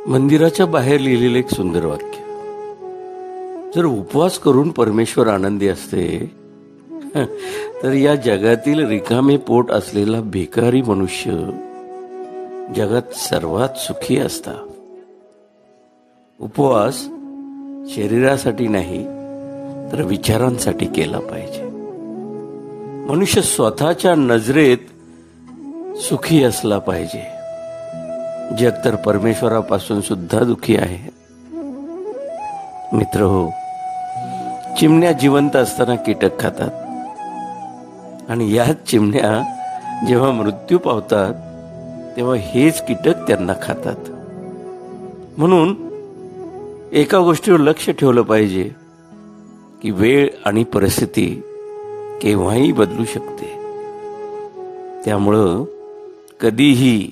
मंदिराच्या बाहेर लिहिलेलं एक सुंदर वाक्य. जर उपवास करून परमेश्वर आनंदी असते तर या जगातील रिकामे पोट असलेला भिकारी मनुष्य जगात सर्वात सुखी असता. उपवास शरीरासाठी नाही तर विचारांसाठी केला पाहिजे. मनुष्य स्वतःच्या नजरेत सुखी असला पाहिजे. जग तर परमेश्वरापासून सुद्धा दुखी आहे. मित्र हो, चिमण्या जिवंत असताना कीटक खातात आणि याच चिमण्या जेव्हा मृत्यू पावतात तेव्हा हेच कीटक त्यांना खातात. म्हणून एका गोष्टीवर लक्ष ठेवलं पाहिजे की वेळ आणि परिस्थिती केव्हाही बदलू शकते. त्यामुळं कधीही